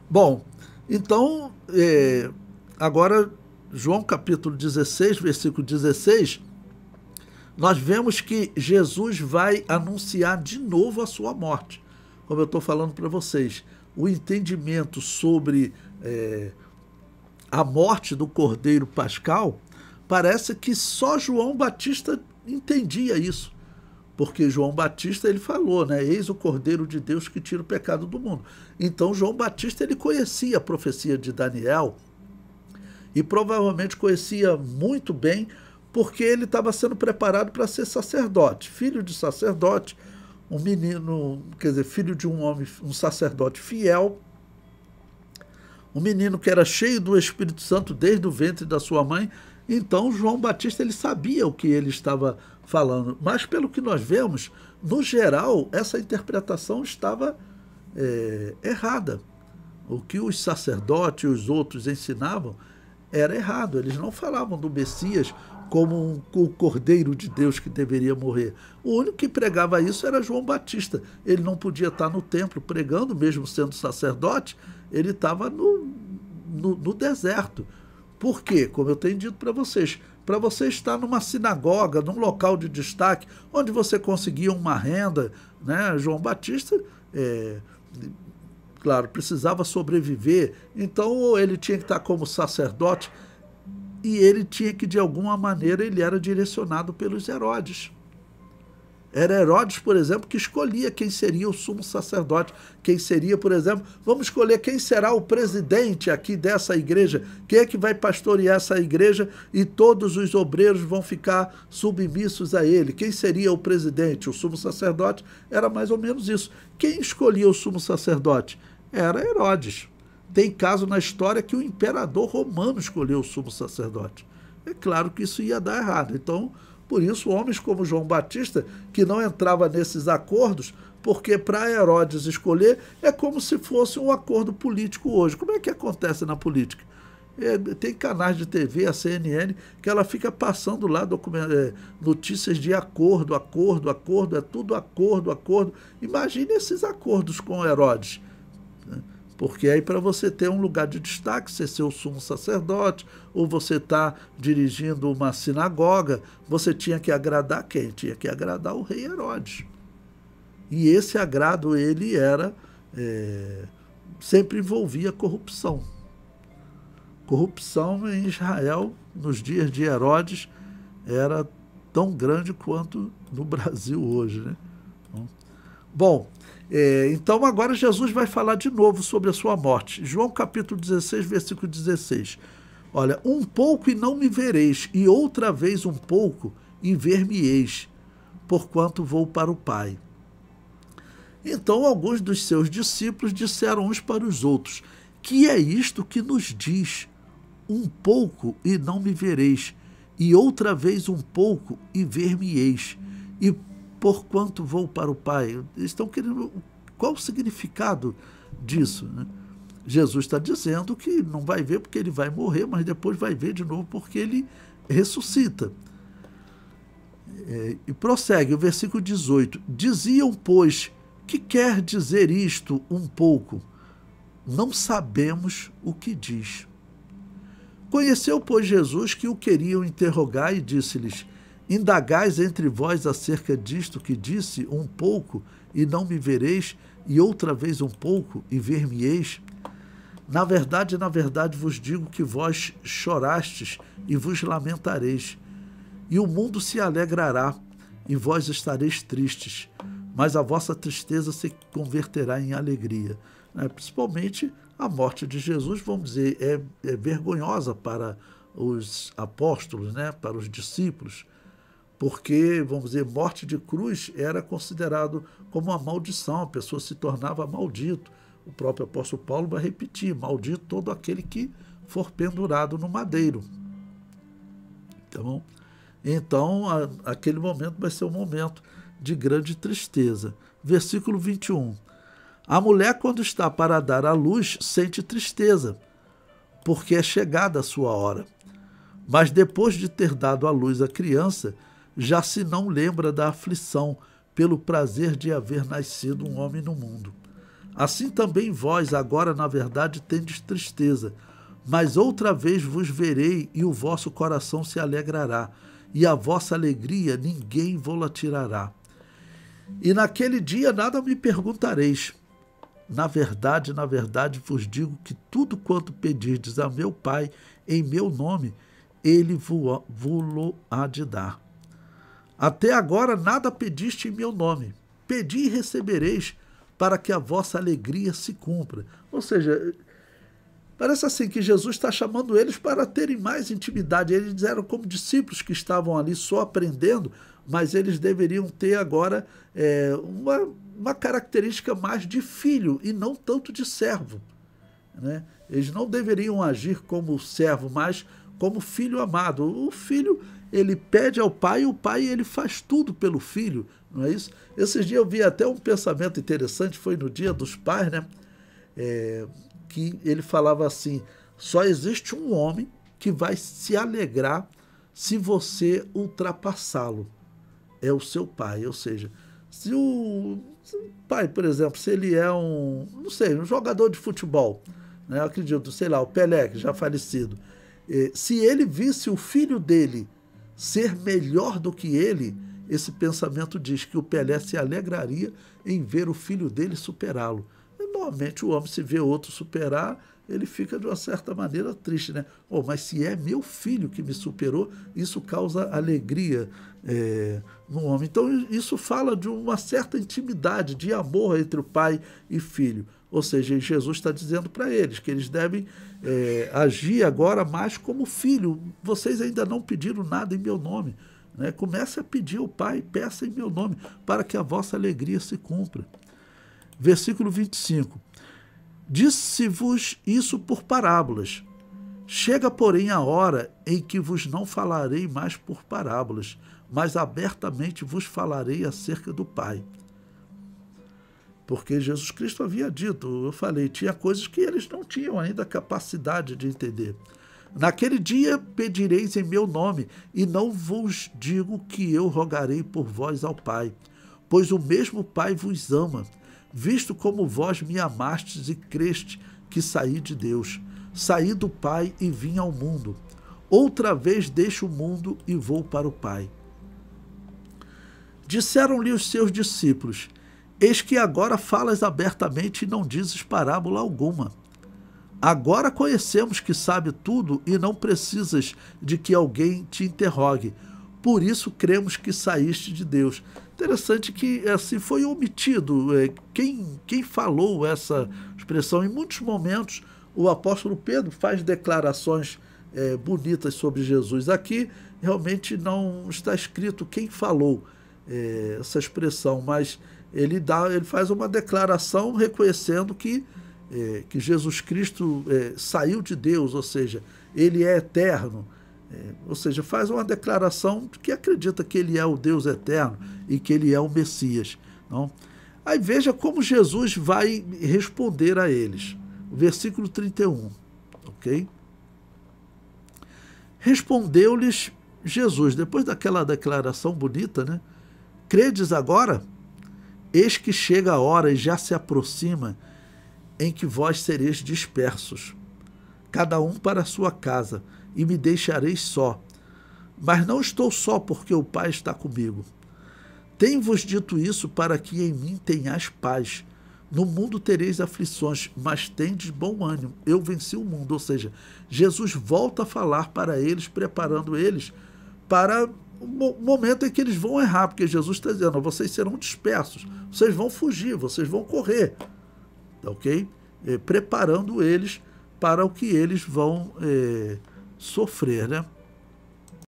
Bom, então, agora, João capítulo 16, versículo 16, nós vemos que Jesus vai anunciar de novo a sua morte. Como eu estou falando para vocês, o entendimento sobre a morte do Cordeiro Pascal, parece que só João Batista entendia isso. Porque João Batista, ele falou, né? Eis o Cordeiro de Deus que tira o pecado do mundo. Então, João Batista, ele conhecia a profecia de Daniel e provavelmente conhecia muito bem porque ele estava sendo preparado para ser sacerdote, filho de sacerdote, um menino, quer dizer, filho de um homem, um sacerdote fiel, um menino que era cheio do Espírito Santo desde o ventre da sua mãe. Então, João Batista, ele sabia o que ele estava falando. Mas, pelo que nós vemos, no geral, essa interpretação estava errada. O que os sacerdotes e os outros ensinavam era errado. Eles não falavam do Messias como o Cordeiro de Deus que deveria morrer. O único que pregava isso era João Batista. Ele não podia estar no templo pregando, mesmo sendo sacerdote, ele estava no deserto. Por quê? Como eu tenho dito para você estar numa sinagoga, num local de destaque, onde você conseguia uma renda, né? João Batista, claro, precisava sobreviver, então ele tinha que estar como sacerdote e ele tinha que, de alguma maneira, ele era direcionado pelos Herodes. Era Herodes, por exemplo, que escolhia quem seria o sumo sacerdote, quem seria, por exemplo, vamos escolher quem será o presidente aqui dessa igreja, quem é que vai pastorear essa igreja e todos os obreiros vão ficar submissos a ele. Quem seria o presidente? O sumo sacerdote era mais ou menos isso. Quem escolhia o sumo sacerdote? Era Herodes. Tem caso na história que o imperador romano escolheu o sumo sacerdote. É claro que isso ia dar errado. Então, por isso, homens como João Batista, que não entrava nesses acordos, porque para Herodes escolher é como se fosse um acordo político hoje. Como é que acontece na política? Tem canais de TV, a CNN, que ela fica passando lá notícias de acordo, é tudo acordo, acordo. Imagine esses acordos com Herodes. Porque aí para você ter um lugar de destaque, você ser o sumo sacerdote, ou você está dirigindo uma sinagoga, você tinha que agradar quem? Tinha que agradar o rei Herodes. E esse agrado, ele era, sempre envolvia corrupção. Corrupção em Israel, nos dias de Herodes, era tão grande quanto no Brasil hoje, né? Bom, então agora Jesus vai falar de novo sobre a sua morte. João capítulo 16, versículo 16. Olha, um pouco e não me vereis, e outra vez um pouco e ver-me-eis, porquanto vou para o Pai. Então alguns dos seus discípulos disseram uns para os outros, que é isto que nos diz? Um pouco e não me vereis, e outra vez um pouco e ver-me-eis, e porquanto vou para o Pai. Eles estão querendo... Qual o significado disso, né? Jesus está dizendo que não vai ver porque ele vai morrer, mas depois vai ver de novo porque ele ressuscita. E prossegue o versículo 18. Diziam, pois, que quer dizer isto um pouco? Não sabemos o que diz. Conheceu, pois, Jesus que o queriam interrogar e disse-lhes, indagais entre vós acerca disto que disse um pouco e não me vereis, e outra vez um pouco e ver-me-eis? Na verdade, vos digo que vós chorastes e vos lamentareis, e o mundo se alegrará, e vós estareis tristes, mas a vossa tristeza se converterá em alegria. Principalmente a morte de Jesus, vamos dizer, é vergonhosa para os apóstolos, né? Para os discípulos, porque, vamos dizer, morte de cruz era considerado como uma maldição, a pessoa se tornava maldito. O próprio apóstolo Paulo vai repetir, maldito todo aquele que for pendurado no madeiro. Então aquele momento vai ser um momento de grande tristeza. Versículo 21. A mulher, quando está para dar à luz, sente tristeza, porque é chegada a sua hora. Mas depois de ter dado à luz a criança, já se não lembra da aflição pelo prazer de haver nascido um homem no mundo. Assim também vós, agora, na verdade, tendes tristeza, mas outra vez vos verei, e o vosso coração se alegrará, e a vossa alegria ninguém vô-la tirará. E naquele dia nada me perguntareis. Na verdade, vos digo que tudo quanto pedirdes a meu Pai em meu nome, ele vô-lo há de dar. Até agora nada pediste em meu nome. Pedi e recebereis, para que a vossa alegria se cumpra. Ou seja, parece assim que Jesus está chamando eles para terem mais intimidade. Eles eram como discípulos que estavam ali só aprendendo, mas eles deveriam ter agora uma característica mais de filho e não tanto de servo, né? Eles não deveriam agir como servo, mas como filho amado. O filho, ele pede ao pai, e o pai ele faz tudo pelo filho, não é isso? Esses dias eu vi até um pensamento interessante, foi no Dia dos Pais, né? Que ele falava assim: só existe um homem que vai se alegrar se você ultrapassá-lo. É o seu pai. Ou seja, se o pai, por exemplo, se ele é um jogador de futebol, né? Eu acredito, sei lá, o Pelé, que já falecido, se ele visse o filho dele ser melhor do que ele, esse pensamento diz que o Pelé se alegraria em ver o filho dele superá-lo. Normalmente o homem, se vê outro superar, ele fica de uma certa maneira triste, né? Mas se é meu filho que me superou, isso causa alegria no homem. Então isso fala de uma certa intimidade, de amor entre o pai e filho. Ou seja, Jesus está dizendo para eles que eles devem agir agora mais como filho. Vocês ainda não pediram nada em meu nome, né? Comece a pedir ao Pai, peça em meu nome, para que a vossa alegria se cumpra. Versículo 25. Disse-vos isso por parábolas. Chega, porém, a hora em que vos não falarei mais por parábolas, mas abertamente vos falarei acerca do Pai. Porque Jesus Cristo havia dito, eu falei, tinha coisas que eles não tinham ainda capacidade de entender. Naquele dia pedireis em meu nome, e não vos digo que eu rogarei por vós ao Pai, pois o mesmo Pai vos ama, visto como vós me amastes e creste que saí de Deus. Saí do Pai e vim ao mundo. Outra vez deixo o mundo e vou para o Pai. Disseram-lhe os seus discípulos: eis que agora falas abertamente e não dizes parábola alguma. Agora conhecemos que sabe tudo e não precisas de que alguém te interrogue. Por isso cremos que saíste de Deus. Interessante que assim foi omitido quem falou essa expressão. Em muitos momentos o apóstolo Pedro faz declarações bonitas sobre Jesus. Aqui realmente não está escrito quem falou essa expressão, mas ele faz uma declaração reconhecendo que Jesus Cristo saiu de Deus, ou seja, ele é eterno. Ou seja, faz uma declaração que acredita que ele é o Deus eterno e que ele é o Messias. Não? Aí veja como Jesus vai responder a eles. Versículo 31. Ok? Respondeu-lhes Jesus, depois daquela declaração bonita, né? Credes agora? Eis que chega a hora e já se aproxima em que vós sereis dispersos, cada um para a sua casa, e me deixareis só. Mas não estou só, porque o Pai está comigo. Tenho-vos dito isso para que em mim tenhais paz. No mundo tereis aflições, mas tendes bom ânimo. Eu venci o mundo. Ou seja, Jesus volta a falar para eles, preparando eles para o momento em que eles vão errar, porque Jesus está dizendo: vocês serão dispersos, vocês vão fugir, vocês vão correr. Ok? Preparando eles para o que eles vão sofrer, né?